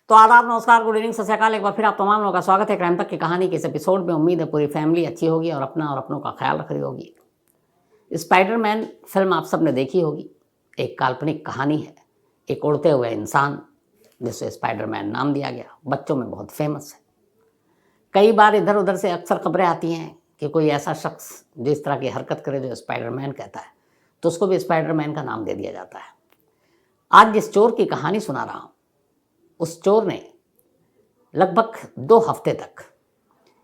तो आदाब, नमस्कार, गुड इवनिंग, सत श्री अकाल। एक बार फिर आप तमाम लोगों का स्वागत है क्राइम तक की कहानी के इस एपिसोड में। उम्मीद है पूरी फैमिली अच्छी होगी और अपना और अपनों का ख्याल रख रही होगी। स्पाइडरमैन फिल्म आप सब ने देखी होगी। एक काल्पनिक कहानी है, एक उड़ते हुए इंसान जिसे स्पाइडरमैन नाम दिया गया, बच्चों में बहुत फेमस है। कई बार इधर उधर से अक्सर खबरें आती हैं कि कोई ऐसा शख्स जो इस तरह की हरकत करे जो स्पाइडरमैन कहता है, तो उसको भी स्पाइडरमैन का नाम दे दिया जाता है। आज जिस चोर की कहानी सुना रहा हूँ, उस चोर ने लगभग 2 हफ्ते तक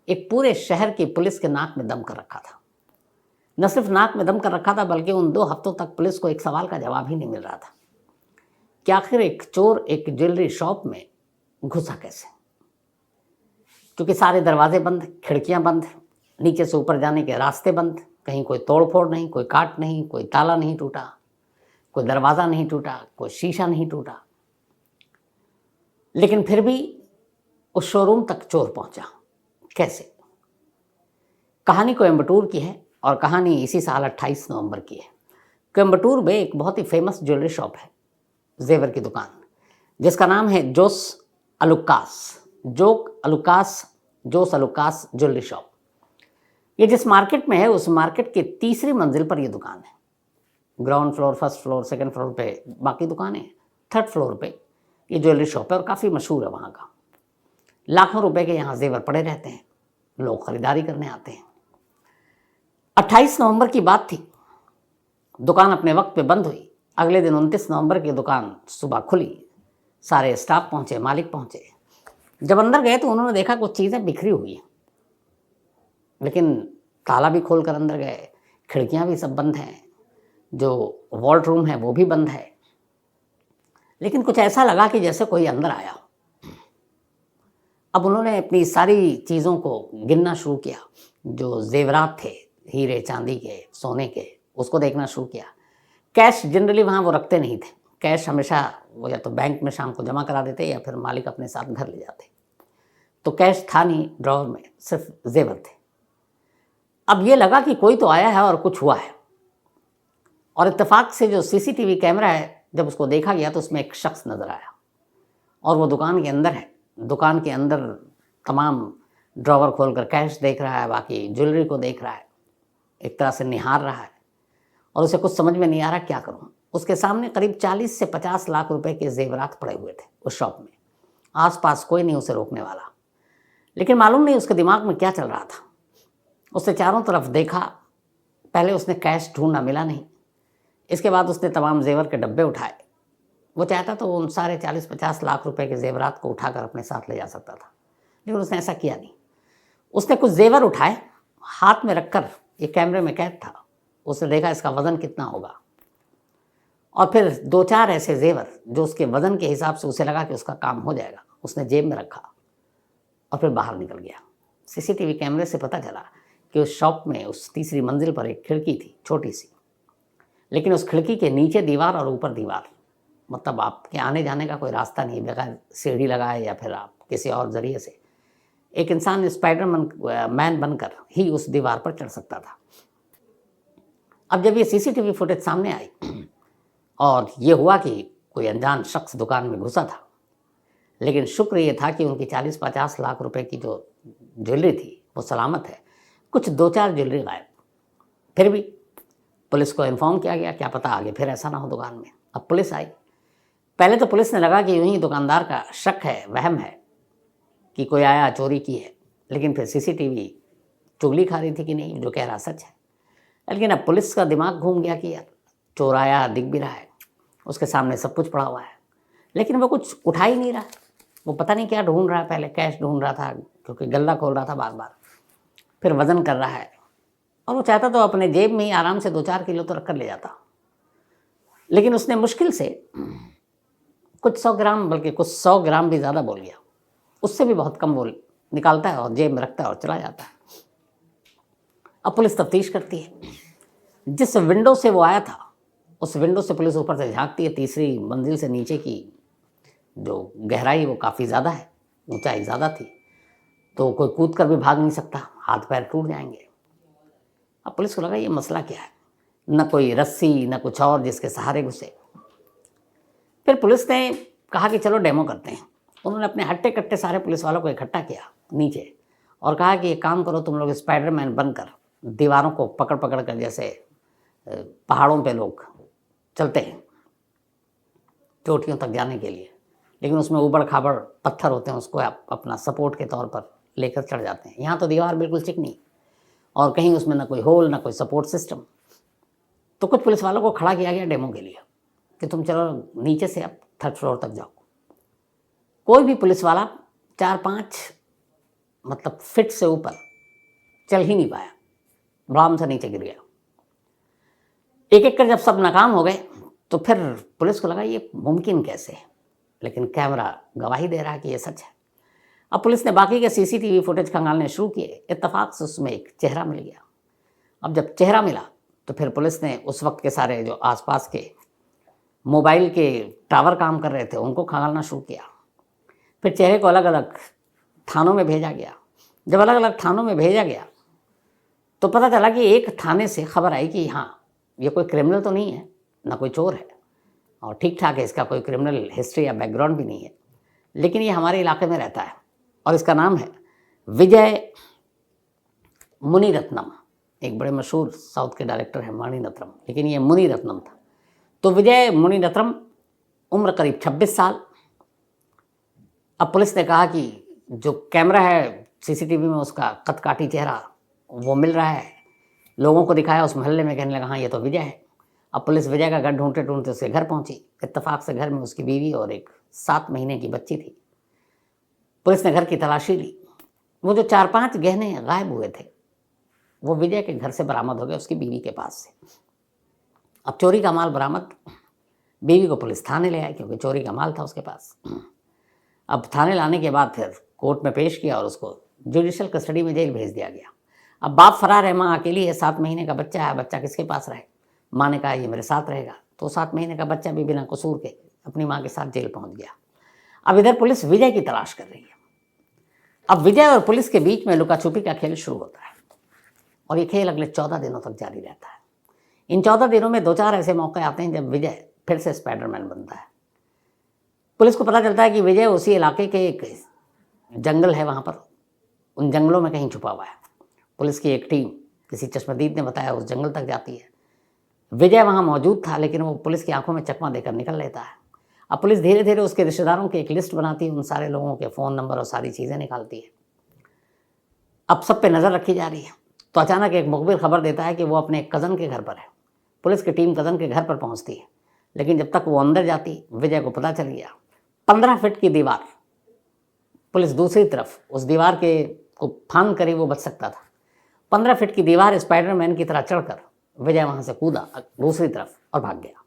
एक पूरे शहर की पुलिस के नाक में दम कर रखा था। न सिर्फ नाक में दम कर रखा था, बल्कि उन 2 हफ्तों तक पुलिस को एक सवाल का जवाब ही नहीं मिल रहा था कि आखिर एक चोर एक ज्वेलरी शॉप में घुसा कैसे। क्योंकि सारे दरवाजे बंद, खिड़कियां बंद, नीचे से ऊपर जाने के रास्ते बंद, कहीं कोई तोड़ फोड़ नहीं, कोई काट नहीं, कोई ताला नहीं टूटा, कोई दरवाज़ा नहीं टूटा, कोई शीशा नहीं टूटा। लेकिन फिर भी उस शोरूम तक चोर पहुंचा कैसे? कहानी कोयम्बटूर की है और कहानी इसी साल 28 नवंबर की है। कोयम्बटूर में एक बहुत ही फेमस ज्वेलरी शॉप है, जेवर की दुकान, जिसका नाम है जोस अलुकास ज्वेलरी शॉप। ये जिस मार्केट में है, उस मार्केट की तीसरी मंजिल पर यह दुकान है। Ground floor, first floor, second floor पे बाकी दुकानें, थर्ड फ्लोर पे ये ज्वेलरी शॉप है और काफ़ी मशहूर है वहाँ का। लाखों रुपए के यहाँ जेवर पड़े रहते हैं, लोग खरीदारी करने आते हैं। 28 नवंबर की बात थी, दुकान अपने वक्त पे बंद हुई। अगले दिन 29 नवंबर की दुकान सुबह खुली, सारे स्टाफ पहुंचे, मालिक पहुंचे। जब अंदर गए तो उन्होंने देखा कुछ चीज़ें बिखरी हुई हैं, लेकिन ताला भी खोल कर अंदर गए, खिड़कियां भी सब बंद हैं, जो वॉल्ट रूम है वो भी बंद है। लेकिन कुछ ऐसा लगा कि जैसे कोई अंदर आया हो। अब उन्होंने अपनी सारी चीज़ों को गिनना शुरू किया, जो जेवरात थे, हीरे चांदी के, सोने के, उसको देखना शुरू किया। कैश जनरली वहाँ वो रखते नहीं थे, कैश हमेशा वो या तो बैंक में शाम को जमा करा देते या फिर मालिक अपने साथ घर ले जाते। तो कैश था नहीं ड्रॉवर में, सिर्फ जेवर थे। अब ये लगा कि कोई तो आया है और कुछ हुआ है, और इत्तेफाक से जो सीसीटीवी कैमरा है, जब उसको देखा गया तो उसमें एक शख्स नज़र आया और वो दुकान के अंदर है। दुकान के अंदर तमाम ड्रॉवर खोलकर कैश देख रहा है, बाकी ज्वेलरी को देख रहा है, एक तरह से निहार रहा है, और उसे कुछ समझ में नहीं आ रहा क्या करूं। उसके सामने करीब 40 से 50 लाख रुपए के जेवरात पड़े हुए थे उस शॉप में। आसपास कोई नहीं उसे रोकने वाला, लेकिन मालूम नहीं उसके दिमाग में क्या चल रहा था। उसने चारों तरफ देखा, पहले उसने कैश ढूंढा, मिला नहीं। इसके बाद उसने तमाम जेवर के डब्बे उठाए। वो चाहता तो उन सारे 40-50 लाख रुपए के जेवरात को उठाकर अपने साथ ले जा सकता था, लेकिन उसने ऐसा किया नहीं। उसने कुछ जेवर उठाए, हाथ में रखकर, ये कैमरे में कैद था, उसने देखा इसका वज़न कितना होगा, और फिर 2-4 ऐसे जेवर जो उसके वज़न के हिसाब से उसे लगा कि उसका काम हो जाएगा, उसने जेब में रखा और फिर बाहर निकल गया। सीसीटीवी कैमरे से पता चला कि उस शॉप में उस तीसरी मंजिल पर एक खिड़की थी, छोटी सी, लेकिन उस खिड़की के नीचे दीवार और ऊपर दीवार, मतलब आपके आने जाने का कोई रास्ता नहीं, बगैर सीढ़ी लगाए या फिर आप किसी और ज़रिए से एक इंसान स्पाइडरमैन बनकर ही उस दीवार पर चढ़ सकता था। अब जब ये सीसीटीवी फुटेज सामने आई और ये हुआ कि कोई अनजान शख्स दुकान में घुसा था, लेकिन शुक्र ये था कि उनकी 40-50 लाख रुपए की जो ज्वेलरी थी वो सलामत है, कुछ 2-4 ज्वेलरी गायब। फिर भी पुलिस को इन्फॉर्म किया गया, क्या पता आगे फिर ऐसा ना हो दुकान में। अब पुलिस आई। पहले तो पुलिस ने लगा कि यूं ही दुकानदार का शक है, वहम है कि कोई आया चोरी की है, लेकिन फिर सीसीटीवी चुगली खा रही थी कि नहीं, जो कह रहा सच है। लेकिन अब पुलिस का दिमाग घूम गया कि यार चोर आया, दिख भी रहा है, उसके सामने सब कुछ पड़ा हुआ है, लेकिन वो कुछ उठा ही नहीं रहा। वो पता नहीं क्या ढूंढ रहा है, पहले कैश ढूंढ रहा था क्योंकि गल्ला खोल रहा था बार बार, फिर वज़न कर रहा है, और वो चाहता तो अपने जेब में ही आराम से 2-4 किलो तो रख कर ले जाता। लेकिन उसने मुश्किल से कुछ 100 ग्राम, बल्कि कुछ 100 ग्राम भी ज़्यादा बोल गया, उससे भी बहुत कम बोल निकालता है और जेब में रखता है और चला जाता है। अब पुलिस तफ्तीश करती है। जिस विंडो से वो आया था, उस विंडो से पुलिस ऊपर से झांकती है। तीसरी मंजिल से नीचे की जो गहराई वो काफ़ी ज़्यादा है, ऊंचाई ज़्यादा थी, तो कोई कूद कर भी भाग नहीं सकता, हाथ पैर टूट जाएंगे। अब पुलिस को लगा ये मसला क्या है, न कोई रस्सी न कुछ और जिसके सहारे घुसे। फिर पुलिस ने कहा कि चलो डेमो करते हैं। उन्होंने अपने हट्टे कट्टे सारे पुलिस वालों को इकट्ठा किया नीचे और कहा कि एक काम करो, तुम लोग स्पाइडरमैन बनकर दीवारों को पकड़ पकड़ कर, जैसे पहाड़ों पे लोग चलते हैं चोटियों तक जाने के लिए, लेकिन उसमें ऊबड़ खाबड़ पत्थर होते हैं, उसको आप अपना सपोर्ट के तौर पर लेकर चढ़ जाते हैं। यहाँ तो दीवार बिल्कुल चिकनी और कहीं उसमें ना कोई होल ना कोई सपोर्ट सिस्टम। तो कुछ पुलिस वालों को खड़ा किया गया डेमो के लिए कि तुम चलो नीचे से अब 3rd फ्लोर तक जाओ। कोई भी पुलिस वाला 4-5 मतलब फीट से ऊपर चल ही नहीं पाया, भ्राम से नीचे गिर गया। एक एक कर जब सब नाकाम हो गए तो फिर पुलिस को लगा ये मुमकिन कैसे है, लेकिन कैमरा गवाही दे रहा है कि ये सच है। अब पुलिस ने बाकी के सीसीटीवी फुटेज खंगालने शुरू किए। इत्तेफाक से उसमें एक चेहरा मिल गया। अब जब चेहरा मिला तो फिर पुलिस ने उस वक्त के सारे जो आसपास के मोबाइल के टावर काम कर रहे थे उनको खंगालना शुरू किया। फिर चेहरे को अलग अलग थानों में भेजा गया। जब अलग अलग थानों में भेजा गया तो पता चला कि एक थाने से खबर आई कि हाँ ये कोई क्रिमिनल तो नहीं है, ना कोई चोर है और ठीक ठाक है, इसका कोई क्रिमिनल हिस्ट्री या बैकग्राउंड भी नहीं है, लेकिन ये हमारे इलाके में रहता है और इसका नाम है विजय मुनिरत्नम। एक बड़े मशहूर साउथ के डायरेक्टर है मणिरत्नम, लेकिन ये मुनिरत्नम था। तो विजय मुनिरत्नम, उम्र करीब 26 साल। अब पुलिस ने कहा कि जो कैमरा है सीसीटीवी में उसका कदकाठी चेहरा वो मिल रहा है, लोगों को दिखाया, उस मोहल्ले में कहने लगा हाँ ये तो विजय है। अब पुलिस विजय का घर ढूंढते ढूंढते उसके घर पहुंची। इत्तेफाक से घर में उसकी बीवी और एक 7 महीने की बच्ची थी। पुलिस ने घर की तलाशी ली। वो जो 4-5 गहने गायब हुए थे वो विजय के घर से बरामद हो गए, उसकी बीवी के पास से। अब चोरी का माल बरामद, बीवी को पुलिस थाने ले आई क्योंकि चोरी का माल था उसके पास। अब थाने लाने के बाद फिर कोर्ट में पेश किया और उसको जुडिशियल कस्टडी में जेल भेज दिया गया। अब बाप फरार है, माँ अकेली है, 7 महीने का बच्चा है, बच्चा किसके पास रहे? माँ ने कहा ये मेरे साथ रहेगा। तो 7 महीने का बच्चा भी बिना कसूर के अपनी माँ के साथ जेल पहुंच गया। अब इधर पुलिस विजय की तलाश कर रही है। अब विजय और पुलिस के बीच में लुका छुपी का खेल शुरू होता है और ये खेल अगले 14 दिनों तक जारी रहता है। इन 14 दिनों में 2-4 ऐसे मौके आते हैं जब विजय फिर से स्पाइडरमैन बनता है। पुलिस को पता चलता है कि विजय उसी इलाके के एक जंगल है, वहाँ पर उन जंगलों में कहीं छुपा हुआ है। पुलिस की एक टीम, किसी चश्मदीद ने बताया, उस जंगल तक जाती है। विजय वहाँ मौजूद था लेकिन वो पुलिस की आंखों में चकमा देकर निकल लेता है। अब पुलिस धीरे धीरे उसके रिश्तेदारों की एक लिस्ट बनाती है, उन सारे लोगों के फ़ोन नंबर और सारी चीज़ें निकालती है। अब सब पे नज़र रखी जा रही है तो अचानक एक मुखबिर खबर देता है कि वो अपने एक कज़न के घर पर है। पुलिस की टीम कज़न के घर पर पहुंचती है, लेकिन जब तक वो अंदर जाती विजय को पता चल गया 15 फीट की दीवार, पुलिस दूसरी तरफ उस दीवार के को फांद कर ही वो बच सकता था। 15 फीट की दीवार स्पाइडरमैन की तरह चढ़कर विजय वहां से कूदा दूसरी तरफ और भाग गया।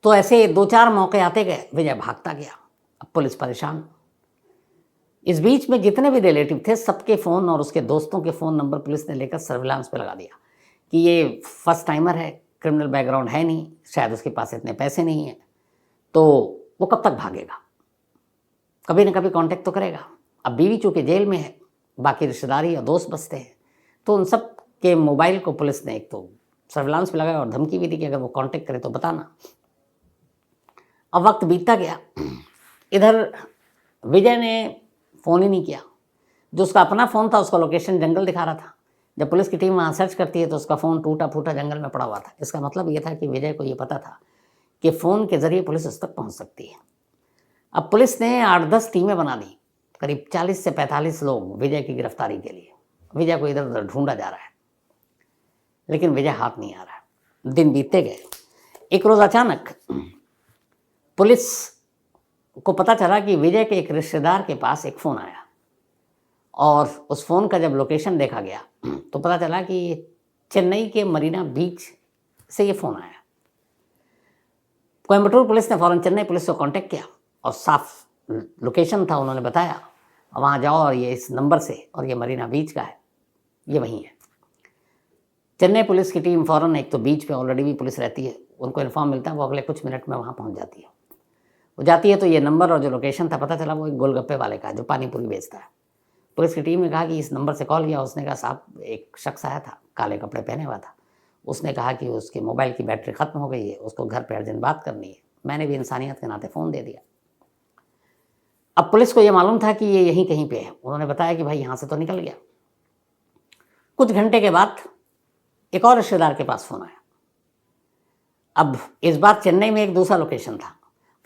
तो ऐसे 2-4 मौके आते गए, विजय भागता गया। अब पुलिस परेशान। इस बीच में जितने भी रिलेटिव थे सबके फ़ोन और उसके दोस्तों के फ़ोन नंबर पुलिस ने लेकर सर्विलांस पे लगा दिया कि ये फर्स्ट टाइमर है, क्रिमिनल बैकग्राउंड है नहीं, शायद उसके पास इतने पैसे नहीं हैं, तो वो कब तक भागेगा, कभी ना कभी कांटेक्ट तो करेगा। अब बीवी चूँकि जेल में है, बाकी रिश्तेदारी और दोस्त बचते हैं, तो उन सब के मोबाइल को पुलिस ने एक तो सर्विलांस पे लगाया और धमकी भी दी कि अगर वो कांटेक्ट करे तो बताना। अब वक्त बीतता गया, इधर विजय ने फ़ोन ही नहीं किया। जो उसका अपना फ़ोन था उसका लोकेशन जंगल दिखा रहा था। जब पुलिस की टीम वहाँ सर्च करती है तो उसका फ़ोन टूटा फूटा जंगल में पड़ा हुआ था। इसका मतलब ये था कि विजय को ये पता था कि फ़ोन के ज़रिए पुलिस उस तक पहुँच सकती है। अब पुलिस ने 8-10 टीमें बना दी, करीब 40 से 45 लोग विजय की गिरफ्तारी के लिए। विजय को इधर उधर ढूंढा जा रहा है लेकिन विजय हाथ नहीं आ रहा है। दिन बीतते गए। एक रोज़ अचानक पुलिस को पता चला कि विजय के एक रिश्तेदार के पास एक फ़ोन आया और उस फ़ोन का जब लोकेशन देखा गया तो पता चला कि चेन्नई के मरीना बीच से ये फ़ोन आया। कोयम्बटूर पुलिस ने फ़ौरन चेन्नई पुलिस को कांटेक्ट किया और साफ लोकेशन था, उन्होंने बताया वहाँ जाओ और ये इस नंबर से, और ये मरीना बीच का है, ये वहीं है। चेन्नई पुलिस की टीम फ़ौरन, एक तो बीच पे ऑलरेडी भी पुलिस रहती है, उनको इन्फॉर्म मिलता है, वो अगले कुछ मिनट में वहाँ पहुँच जाती है। वो जाती है तो ये नंबर और जो लोकेशन था पता चला वो एक गोलगप्पे वाले का जो पानी पूरी बेचता है। पुलिस की टीम ने कहा कि इस नंबर से कॉल किया। उसने कहा साहब एक शख्स आया था, काले कपड़े पहने हुआ था, उसने कहा कि उसके मोबाइल की बैटरी ख़त्म हो गई है, उसको घर पर अर्जेंट बात करनी है। मैंने भी इंसानियत के नाते फ़ोन दे दिया। अब पुलिस को ये मालूम था कि ये यहीं कहीं पे है। उन्होंने बताया कि भाई यहाँ से तो निकल गया। कुछ घंटे के बाद एक और रिश्तेदार के पास फ़ोन आया। अब इस बार चेन्नई में एक दूसरा लोकेशन था।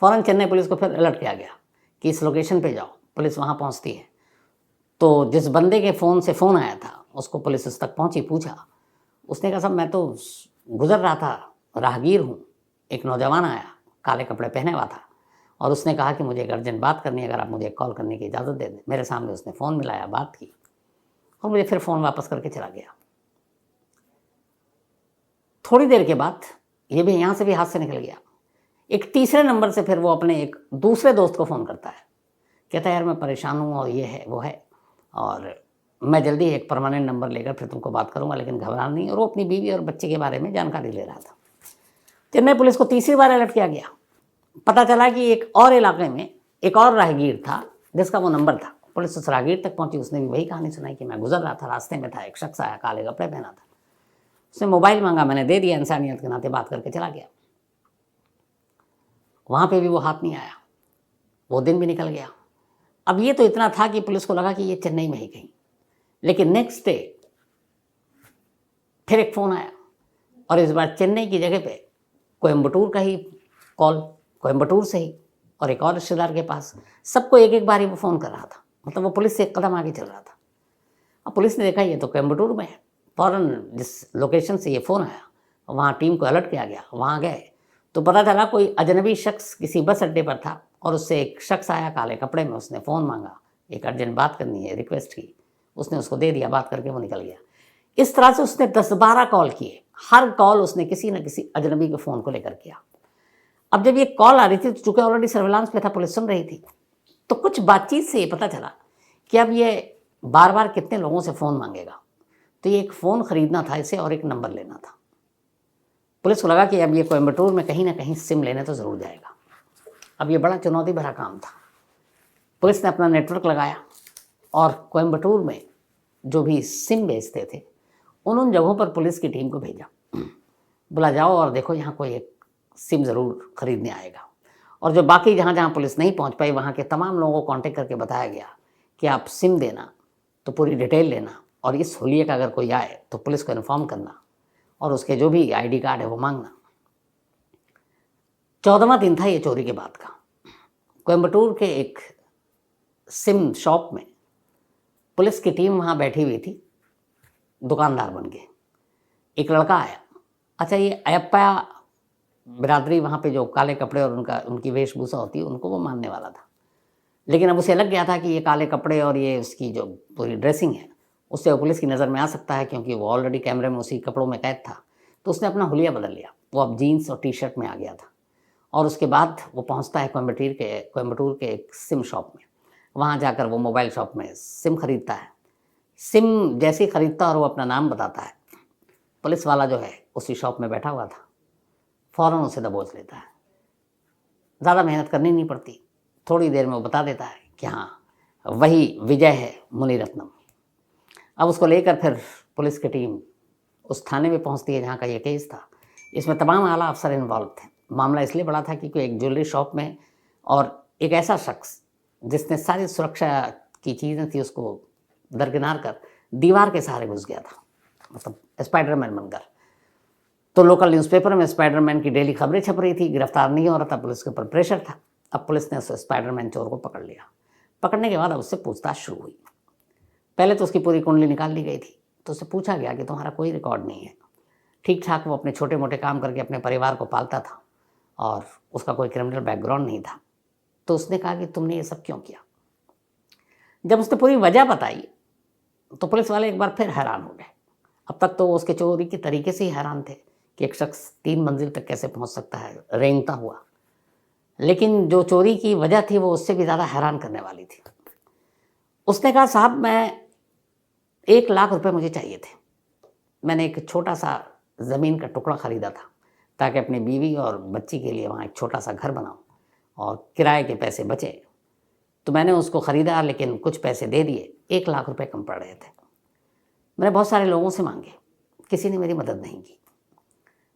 फ़ौरन चेन्नई पुलिस को फिर अलर्ट किया गया कि इस लोकेशन पे जाओ। पुलिस वहाँ पहुँचती है। तो जिस बंदे के फ़ोन से फ़ोन आया था उसको पुलिस उस तक पहुँची, पूछा। उसने कहा, साहब मैं तो गुज़र रहा था, राहगीर हूँ। एक नौजवान आया, काले कपड़े पहने हुआ था, और उसने कहा कि मुझे एक अर्जेंट बात करनी है, अगर आप मुझे कॉल करने की इजाज़त दे दें। मेरे सामने उसने फ़ोन मिलाया, बात की, और मुझे फिर फ़ोन वापस करके चला गया। थोड़ी देर के बाद ये भी यहाँ से भी हाथ से निकल गया। एक तीसरे नंबर से फिर वो अपने एक दूसरे दोस्त को फ़ोन करता है। कहता है, यार मैं परेशान हूँ और ये है वो है, और मैं जल्दी एक परमानेंट नंबर लेकर फिर तुमको बात करूँगा, लेकिन घबराना नहीं। और वो अपनी बीवी और बच्चे के बारे में जानकारी ले रहा था। चेन्नई पुलिस को तीसरी बार अलर्ट किया गया। पता चला कि एक और इलाके में एक और राहगीर था जिसका वो नंबर था। पुलिस उस राहगीर तक पहुंची। उसने भी वही कहानी सुनाई कि मैं गुजर रहा था, रास्ते में था, एक शख्स आया, काले कपड़े पहना था, उसने मोबाइल मांगा, मैंने दे दिया, इंसानियत के नाते बात करके चला गया। वहाँ पे भी वो हाथ नहीं आया, वो दिन भी निकल गया। अब ये तो इतना था कि पुलिस को लगा कि ये चेन्नई में ही कहीं। लेकिन नेक्स्ट डे फिर एक फ़ोन आया, और इस बार चेन्नई की जगह पे कोयम्बटूर का ही कॉल, कोयम्बटूर से ही, और एक और रिश्तेदार के पास। सबको एक एक बार ही वो फ़ोन कर रहा था, मतलब वो पुलिस से एक कदम आगे चल रहा था। अब पुलिस ने देखा ये तो कोयम्बटूर में है। फ़ौरन जिस लोकेशन से ये फ़ोन आया वहाँ टीम को अलर्ट किया गया। वहाँ गए तो पता चला कोई अजनबी शख्स किसी बस अड्डे पर था, और उससे एक शख्स आया काले कपड़े में। उसने फ़ोन मांगा, एक अर्जेंट बात करनी है, रिक्वेस्ट की। उसने उसको दे दिया, बात करके वो निकल गया। इस तरह से उसने 10-12 कॉल किए। हर कॉल उसने किसी न किसी अजनबी के फ़ोन को लेकर किया। अब जब ये कॉल आ रही थी तो चूँकि ऑलरेडी सर्विलांस पे था, पुलिस सुन रही थी, तो कुछ बातचीत से ये पता चला कि अब ये बार बार कितने लोगों से फ़ोन मांगेगा। तो ये एक फ़ोन ख़रीदना था इसे, और एक नंबर लेना था। पुलिस को लगा कि अब ये कोयम्बटूर में कहीं ना कहीं सिम लेने तो ज़रूर जाएगा। अब ये बड़ा चुनौती भरा काम था। पुलिस ने अपना नेटवर्क लगाया और कोयम्बटूर में जो भी सिम बेचते थे उन जगहों पर पुलिस की टीम को भेजा। बोला, जाओ और देखो, यहाँ कोई एक सिम ज़रूर ख़रीदने आएगा। और जो बाकी जहाँ जहाँ पुलिस नहीं पहुँच पाई, वहाँ के तमाम लोगों को कांटेक्ट करके बताया गया कि आप सिम देना तो पूरी डिटेल लेना, और इस हुलिये का अगर कोई आए तो पुलिस को इन्फॉर्म करना, और उसके जो भी आईडी कार्ड है वो मांगना। 14वां दिन था ये चोरी के बाद का। कोयम्बटूर के एक सिम शॉप में पुलिस की टीम वहाँ बैठी हुई थी, दुकानदार बन के। एक लड़का आया। अच्छा, ये अयप्पा बिरादरी वहाँ पे जो काले कपड़े और उनकी वेशभूषा होती है, उनको वो मानने वाला था। लेकिन अब उसे लग गया था कि ये काले कपड़े और ये उसकी जो पूरी ड्रेसिंग है उससे वो पुलिस की नज़र में आ सकता है, क्योंकि वो ऑलरेडी कैमरे में उसी कपड़ों में कैद था। तो उसने अपना हुलिया बदल लिया। वो अब जीन्स और टी शर्ट में आ गया था। और उसके बाद वो पहुंचता है कोयम्बटूर के एक सिम शॉप में। वहाँ जाकर वो मोबाइल शॉप में सिम ख़रीदता है। सिम जैसे ही ख़रीदता और वो अपना नाम बताता है, पुलिस वाला जो है उसी शॉप में बैठा हुआ था, फ़ौरन उसे दबोच लेता है। ज़्यादा मेहनत करनी नहीं पड़ती, थोड़ी देर में वो बता देता है कि हाँ, वही विजय है, मुनिरत्नम। अब उसको लेकर फिर पुलिस की टीम उस थाने में पहुंचती है जहाँ का ये केस था। इसमें तमाम आला अफसर इन्वॉल्व थे। मामला इसलिए बड़ा था क्योंकि एक ज्वेलरी शॉप में, और एक ऐसा शख्स जिसने सारी सुरक्षा की चीज़ें थी उसको दरकिनार कर दीवार के सहारे घुस गया था, मतलब स्पाइडरमैन बनकर। तो लोकल न्यूज़पेपर में स्पाइडरमैन की डेली खबरें छप रही थी। गिरफ्तार नहीं हो रहा था, पुलिस के ऊपर प्रेशर था। अब पुलिस ने उस स्पाइडरमैन चोर को पकड़ लिया। पकड़ने के बाद अब उससे पूछताछ शुरू हुई। पहले तो उसकी पूरी कुंडली निकाल ली गई थी। तो उससे पूछा गया कि तुम्हारा कोई रिकॉर्ड नहीं है, ठीक ठाक वो अपने छोटे मोटे काम करके अपने परिवार को पालता था, और उसका कोई क्रिमिनल बैकग्राउंड नहीं था। तो उसने कहा कि तुमने ये सब क्यों किया। जब उसने पूरी वजह बताई तो पुलिस वाले एक बार फिर हैरान हो गए। अब तक तो उसके चोरी के तरीके से ही हैरान थे कि एक शख्स 3 मंजिल तक कैसे पहुंच सकता है रेंगता हुआ। लेकिन जो चोरी की वजह थी वो उससे भी ज़्यादा हैरान करने वाली थी। उसने कहा, साहब मैं 1 लाख रुपए मुझे चाहिए थे। मैंने एक छोटा सा ज़मीन का टुकड़ा ख़रीदा था ताकि अपनी बीवी और बच्ची के लिए वहाँ एक छोटा सा घर बनाऊँ और किराए के पैसे बचे। तो मैंने उसको ख़रीदा, लेकिन कुछ पैसे दे दिए, 1 लाख रुपए कम पड़ रहे थे। मैंने बहुत सारे लोगों से मांगे, किसी ने मेरी मदद नहीं की।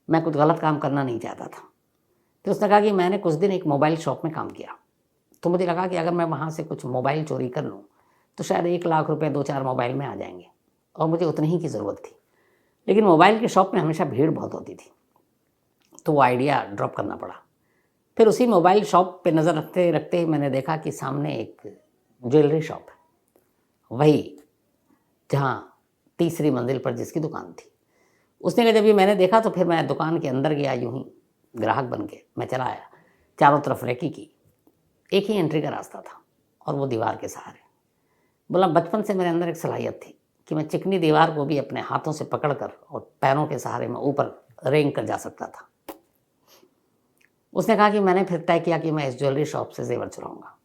मैं कुछ गलत काम करना नहीं चाहता था। तो उसने कहा कि मैंने कुछ दिन एक मोबाइल शॉप में काम किया, तो मुझे लगा कि अगर मैं वहाँ से कुछ मोबाइल चोरी कर लूँ तो शायद 1 लाख रुपए 2-4 मोबाइल में आ जाएंगे, और मुझे उतनी ही की ज़रूरत थी। लेकिन मोबाइल की शॉप में हमेशा भीड़ बहुत होती थी, तो वो आइडिया ड्रॉप करना पड़ा। फिर उसी मोबाइल शॉप पे नज़र रखते रखते ही मैंने देखा कि सामने एक ज्वेलरी शॉप है, वही जहाँ तीसरी मंजिल पर जिसकी दुकान थी। उसने कहा, जब ये मैंने देखा तो फिर मैं दुकान के अंदर गया, यूं ही ग्राहक बन के मैं चला आया। चारों तरफ रेकी की, एक ही एंट्री का रास्ता था और वो दीवार के सहारे। बोला, बचपन से मेरे अंदर एक सलाहियत थी कि मैं चिकनी दीवार को भी अपने हाथों से पकड़कर और पैरों के सहारे में ऊपर रेंग कर जा सकता था। उसने कहा कि मैंने फिर तय किया कि मैं इस ज्वेलरी शॉप से जेवर चुराऊंगा।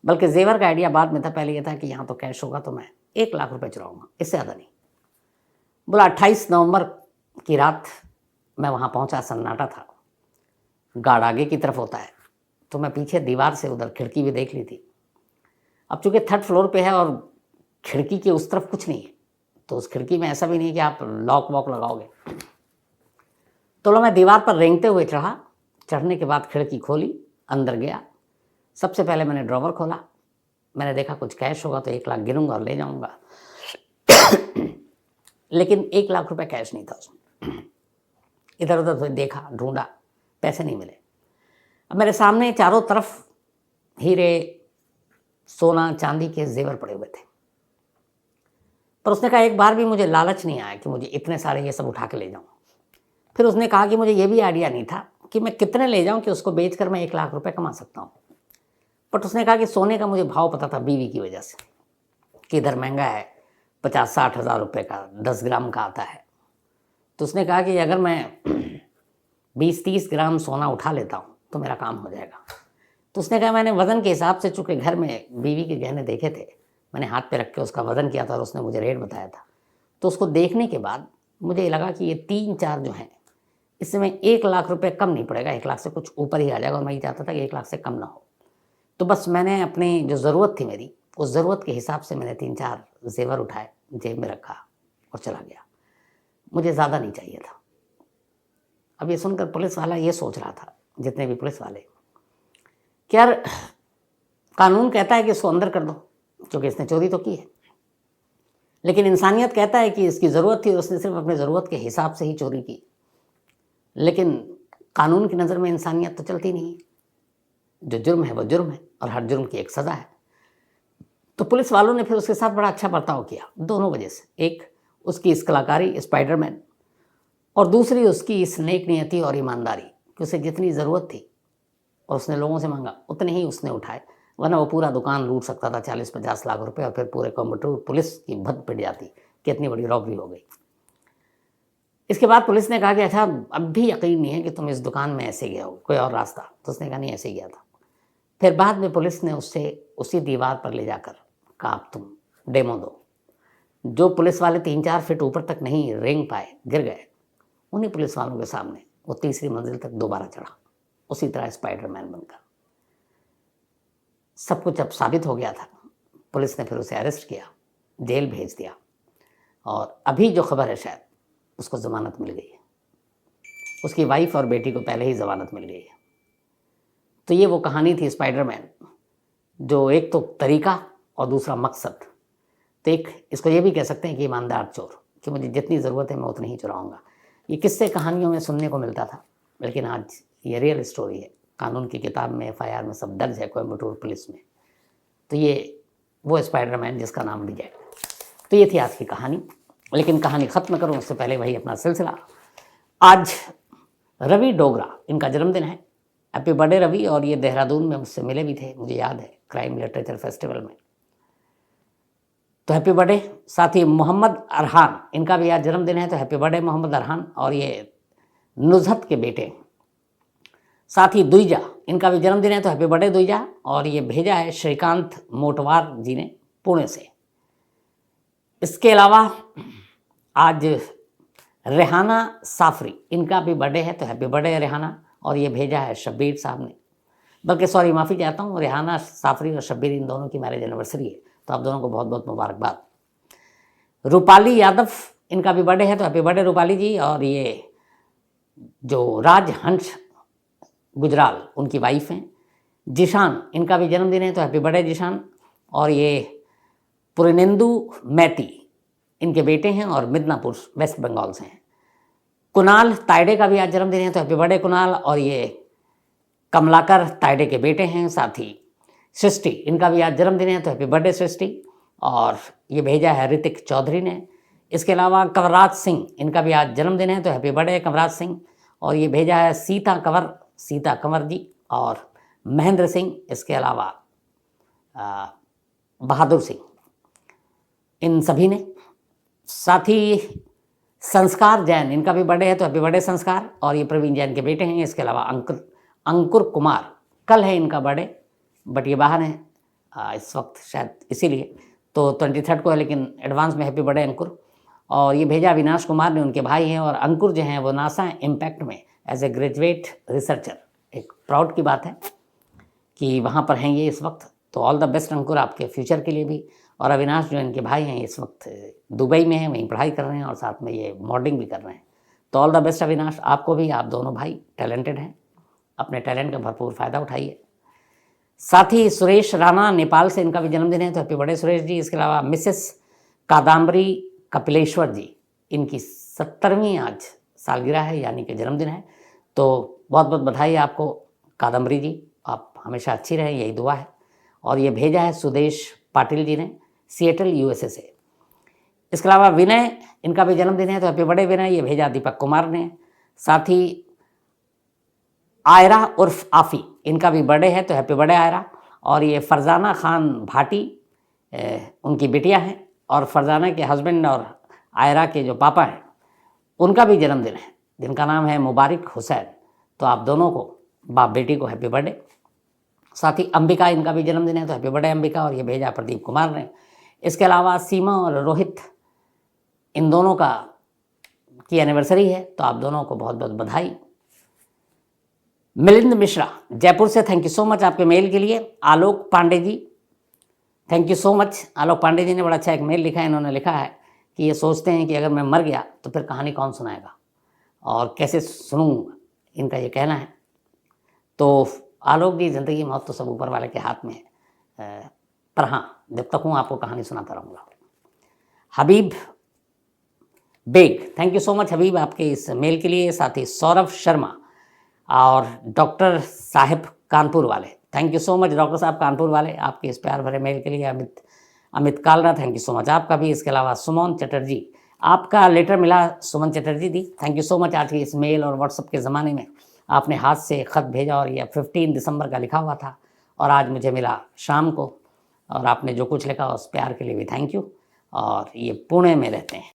बल्कि जेवर का आइडिया बाद में था, पहले यह था कि यहाँ तो कैश होगा तो मैं 1 लाख रुपए चुराऊंगा, इससे ज़्यादा नहीं। बोला, 28 नवंबर की रात मैं वहाँ पहुँचा, सन्नाटा था, गार्ड आगे की तरफ होता है, तो मैं पीछे दीवार से उधर खिड़की भी देख ली थी। अब चूंकि 3rd फ्लोर पे है और खिड़की के उस तरफ कुछ नहीं है, तो उस खिड़की में ऐसा भी नहीं है कि आप लॉक वॉक लगाओगे। तो मैं दीवार पर रेंगते हुए चढ़ा। चढ़ने के बाद खिड़की खोली, अंदर गया। सबसे पहले मैंने ड्रॉवर खोला। मैंने देखा कुछ कैश होगा तो 1 लाख गिनूंगा और ले जाऊंगा। लेकिन 1 लाख रुपए कैश नहीं था उसमें। इधर उधर तो देखा, ढूंढा, पैसे नहीं मिले। अब मेरे सामने चारों तरफ हीरे, सोना, चांदी के जेवर पड़े हुए थे, पर उसने कहा एक बार भी मुझे लालच नहीं आया कि मुझे इतने सारे ये सब उठा के ले जाऊं। फिर उसने कहा कि मुझे ये भी आइडिया नहीं था कि मैं कितने ले जाऊं कि उसको बेचकर मैं 1 लाख रुपए कमा सकता हूं। बट उसने कहा कि सोने का मुझे भाव पता था बीवी की वजह से, कि इधर महंगा है, 50-60 हज़ार रुपये का 10 ग्राम का आता है। तो उसने कहा कि अगर मैं 20-30 ग्राम सोना उठा लेता हूँ तो मेरा काम हो जाएगा। तो उसने कहा, मैंने वज़न के हिसाब से, चूँकि घर में बीवी के गहने देखे थे, मैंने हाथ पे रख के उसका वज़न किया था और उसने मुझे रेट बताया था। तो उसको देखने के बाद मुझे लगा कि ये 3-4 जो हैं, इसमें 1 लाख रुपए कम नहीं पड़ेगा, 1 लाख से कुछ ऊपर ही आ जाएगा, और मैं ये चाहता था कि 1 लाख से कम ना हो। तो बस मैंने अपनी जो ज़रूरत थी मेरी, उस ज़रूरत के हिसाब से मैंने 3-4 जेवर उठाए, जेब में रखा और चला गया। मुझे ज़्यादा नहीं चाहिए था। अब ये सुनकर पुलिस वाला ये सोच रहा था, जितने भी पुलिस वाले, कि यार कानून कहता है कि इसको अंदर कर दो क्योंकि इसने चोरी तो की है, लेकिन इंसानियत कहता है कि इसकी ज़रूरत थी, उसने सिर्फ अपनी ज़रूरत के हिसाब से ही चोरी की। लेकिन कानून की नज़र में इंसानियत तो चलती नहीं है। जो जुर्म है वो जुर्म है और हर जुर्म की एक सज़ा है। तो पुलिस वालों ने फिर उसके साथ बड़ा अच्छा बर्ताव किया, दोनों वजह से। एक, उसकी इस कलाकारी, स्पाइडरमैन, और दूसरी उसकी इस नेक नियति और ईमानदारी कि उसे जितनी ज़रूरत थी और उसने लोगों से मांगा उतने ही उसने उठाए, वरना वो पूरा दुकान लूट सकता था 40-50 लाख रुपए, और फिर पूरे कोयम्बटूर पुलिस की भद पिट जाती कि इतनी बड़ी रॉबरी हो गई। इसके बाद पुलिस ने कहा कि अच्छा, अब भी यकीन नहीं है कि तुम इस दुकान में ऐसे गए हो, कोई और रास्ता? तो उसने कहा नहीं, ऐसे गया था। फिर बाद में पुलिस ने उससे उसी दीवार पर ले जाकर कहा, अब तुम डेमो दो। जो पुलिस वाले 3-4 फीट ऊपर तक नहीं रेंग पाए, गिर गए, उन्हीं पुलिस वालों के सामने वो तीसरी मंजिल तक दोबारा चढ़ा, उसी तरह स्पाइडरमैन बनकर। सब कुछ अब साबित हो गया था। पुलिस ने फिर उसे अरेस्ट किया, जेल भेज दिया, और अभी जो खबर है शायद उसको ज़मानत मिल गई है। उसकी वाइफ और बेटी को पहले ही ज़मानत मिल गई है। तो ये वो कहानी थी स्पाइडरमैन, जो एक तो तरीका और दूसरा मकसद। तो एक इसको ये भी कह सकते हैं कि ईमानदार चोर, कि मुझे जितनी ज़रूरत है मैं उतनी ही चुराऊँगा। ये किस्से कहानियों में सुनने को मिलता था, लेकिन आज ये रियल स्टोरी है। कानून की किताब में, FIR में सब दर्ज है, कोयम्बटूर पुलिस में। तो ये वो स्पाइडरमैन जिसका नाम विजय। तो ये थी आज की कहानी। लेकिन कहानी ख़त्म करूँ उससे पहले वही अपना सिलसिला। आज रवि डोगरा, इनका जन्मदिन है। Happy birthday Ravi. और ये देहरादून में मुझसे मिले भी थे, मुझे याद है, क्राइम लिटरेचर फेस्टिवल में। तो हैप्पी बर्थडे। साथ ही मोहम्मद अरहान, इनका भी आज जन्मदिन है, तो हैप्पी बर्थडे मोहम्मद अरहान। और ये नुजहत के बेटे। साथ ही दुईजा, इनका भी जन्मदिन है, तो हैप्पी बर्थडे दुईजा। और ये भेजा है श्रीकांत मोटवार जी ने पुणे से। इसके अलावा आज रेहाना साफरी, इनका भी बर्थडे है, तो हैप्पी बर्थडे रेहाना। और ये भेजा है शब्बीर साहब ने, बल्कि सॉरी माफ़ी चाहता हूँ, रेहाना साफरी और शब्बीर इन दोनों की मैरिज एनिवर्सरी है, तो आप दोनों को बहुत बहुत मुबारकबाद। रूपाली यादव, इनका भी बर्थडे है, तो हैप्पी बर्थडे रूपाली जी। और ये जो राजहंस गुजराल, उनकी वाइफ हैं, जिशान, इनका भी जन्मदिन है, तो हैप्पी बर्थडे जिशान। और ये पुरनेंदु मैती, इनके बेटे हैं और मिदनापुर वेस्ट बंगाल से हैं। कुणाल तायडे का भी आज जन्मदिन है, तो हैप्पी बर्थडे कुणाल। और ये कमलाकर तायडे के बेटे हैं। साथ ही सृष्टि, इनका भी आज जन्मदिन है, तो हैप्पी बर्थडे सृष्टि। और ये भेजा है ऋतिक चौधरी ने। इसके अलावा कंवरराज सिंह, इनका भी आज जन्मदिन है, तो हैप्पी बर्थडे कंवरराज सिंह। और ये भेजा है सीता कंवर जी और महेंद्र सिंह, इसके अलावा बहादुर सिंह, इन सभी ने। साथ ही संस्कार जैन, इनका भी बर्थडे है, तो हैप्पी बर्थडे संस्कार। और ये प्रवीण जैन के बेटे हैं। इसके अलावा अंकुर कुमार, कल है इनका बर्थडे, बट ये बाहर हैं इस वक्त शायद इसीलिए, तो 23 को है, लेकिन एडवांस में हैप्पी बर्थडे अंकुर। और ये भेजा अविनाश कुमार ने, उनके भाई हैं। और अंकुर जो हैं वो नासा इम्पैक्ट में एज ए ग्रेजुएट रिसर्चर, एक प्राउड की बात है कि वहाँ पर हैं ये इस वक्त। तो ऑल द बेस्ट अंकुर, आपके फ्यूचर के लिए भी। और अविनाश जो इनके भाई हैं इस वक्त दुबई में हैं, वहीं पढ़ाई कर रहे हैं और साथ में ये मॉडलिंग भी कर रहे हैं। तो ऑल द बेस्ट अविनाश, आपको भी। आप दोनों भाई टैलेंटेड हैं, अपने टैलेंट का भरपूर फ़ायदा उठाइए। साथ ही सुरेश राणा नेपाल से, इनका भी जन्मदिन है, तो हैप्पी बर्थडे सुरेश जी। इसके अलावा मिसेस कादम्बरी कपिलेश्वर जी, इनकी 70वीं आज सालगिरह है, यानी कि जन्मदिन है। तो बहुत बहुत बधाई आपको कादम्बरी जी, आप हमेशा अच्छी रहें, यही दुआ है। और ये भेजा है सुदेश पाटिल जी ने, सिएटल यूएसए से। इसके अलावा विनय, इनका भी जन्मदिन है, तो हैप्पी बर्थडे विनय, ये भेजा दीपक कुमार ने। साथ ही आयरा उर्फ आफ़ी, इनका भी बर्थडे है, तो हैप्पी बर्थडे आयरा। और ये फरजाना खान भाटी, उनकी बिटिया हैं। और फरजाना के हस्बैंड और आयरा के जो पापा हैं उनका भी जन्मदिन है, जिनका नाम है मुबारक हुसैन। तो आप दोनों को, बाप बेटी को हैप्पी बर्थडे। साथ ही अंबिका, इनका भी जन्मदिन है, तो हैप्पी बर्थडे अंबिका। और ये भेजा प्रदीप कुमार ने। इसके अलावा सीमा और रोहित, इन दोनों की एनिवर्सरी है, तो आप दोनों को बहुत बहुत बधाई। मिलिंद मिश्रा जयपुर से, थैंक यू सो मच आपके मेल के लिए। आलोक Pandey ji, thank you so much. आलोक पांडे जी ने बड़ा अच्छा एक मेल लिखा है। इन्होंने लिखा है कि ये सोचते हैं कि अगर मैं मर गया तो फिर कहानी कौन सुनाएगा और कैसे सुनूँ, इनका ये कहना है। तो आलोक जी, ज़िंदगी मौत तो सब ऊपर वाले के हाथ में है, पर हाँ, जब तक हूँ आपको कहानी सुनाता रहूँगा। Habib Baig, thank you so much Habib आपके इस मेल के लिए। साथ ही सौरभ शर्मा और डॉक्टर साहिब कानपुर वाले, thank you so much doctor साहब कानपुर वाले, आपके इस प्यार भरे मेल के लिए। Amit Kalra, thank you so much आपका भी। इसके अलावा सुमन चटर्जी, आपका लेटर मिला सुमन चटर्जी दी, थैंक यू सो मच। आज के इस मेल और व्हाट्सएप के ज़माने में आपने हाथ से ख़त भेजा और ये 15 दिसंबर का लिखा हुआ था और आज मुझे मिला शाम को। और आपने जो कुछ लिखा उस प्यार के लिए भी थैंक यू। और ये पुणे में रहते हैं।